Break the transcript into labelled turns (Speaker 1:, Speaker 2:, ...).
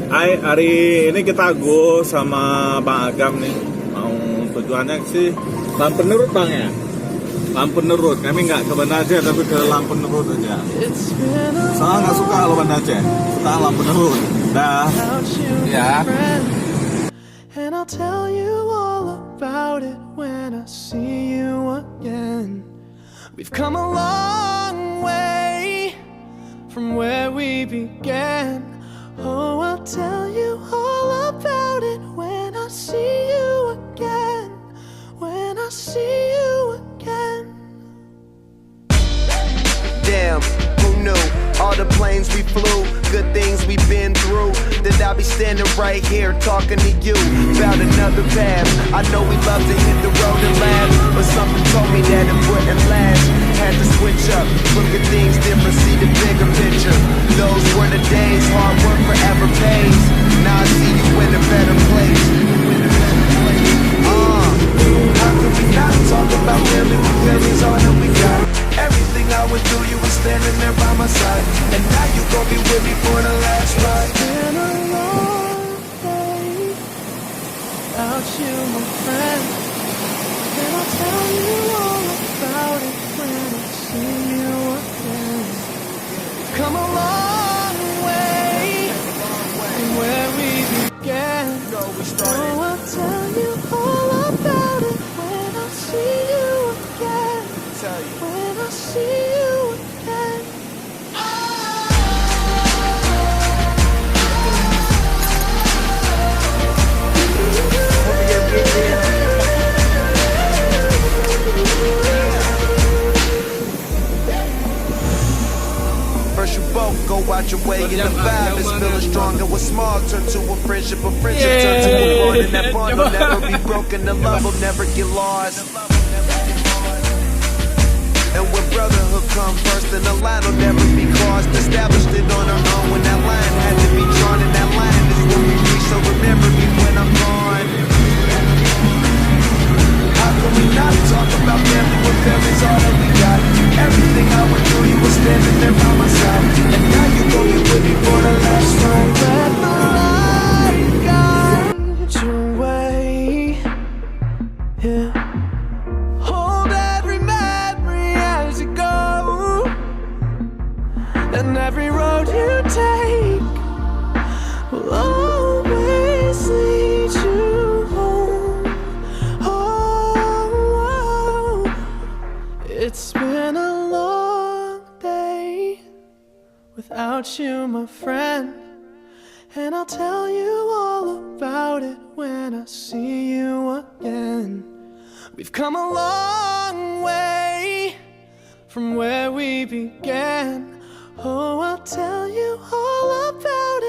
Speaker 1: Hari ini kita go sama Bang Agam nih. Mau tujuannya sih Lampenerut Bang ya. Lampenerut. Kami nggak ke Banda Aceh tapi ke Lampenerut aja. Soalnya nggak suka kalau Banda Aceh. Suka Lampenerut. Dah. Ya.
Speaker 2: And I'll tell you all about it when I see you again. We've come a long way from where we began. Oh, I'll tell you all about it when I see you again. When I see you again.
Speaker 3: Damn, who knew? All the planes we flew, good things we've been through. That I'll be standing right here talking to you about another path. I know we love to hit the road and laugh, but something told me that it wouldn't last. Had to switch up, look at things different, see the bigger picture. Those were the days, hard work forever pays. Now I see you in a better place. How could we not talk about family when family's all that we got? Everything I went through, you were standing there by my side. And now you gon' be with me for the last ride.
Speaker 2: It's been a long day without you, my friend. And I'll tell you all about it when I see you again. We've come a long way from where we began. Oh, I'll tell you all about it when I see you again. When I see you again.
Speaker 3: First you both go out your way and the vibe is feeling stronger. What's small turn to a friendship turn to a bond, and that bond will never be broken. The love will never get lost. And when brotherhood come first, then the line will never be crossed. Established it on our own when that line had to be drawn, and that line is when we reach. So remember me when I'm gone. How can we not talk about family when family's all that we got? Everything I went through, you were standing there by my side. And now you gon' be with me for the last ride.
Speaker 2: Let the light guide your way. Yeah. Hold every memory as you go, and every road you take will always lead you home. Oh, it's been a long day without you, my friend. And I'll tell you all about it when I see you again. We've come a long way from where we began. Oh, I'll tell you all about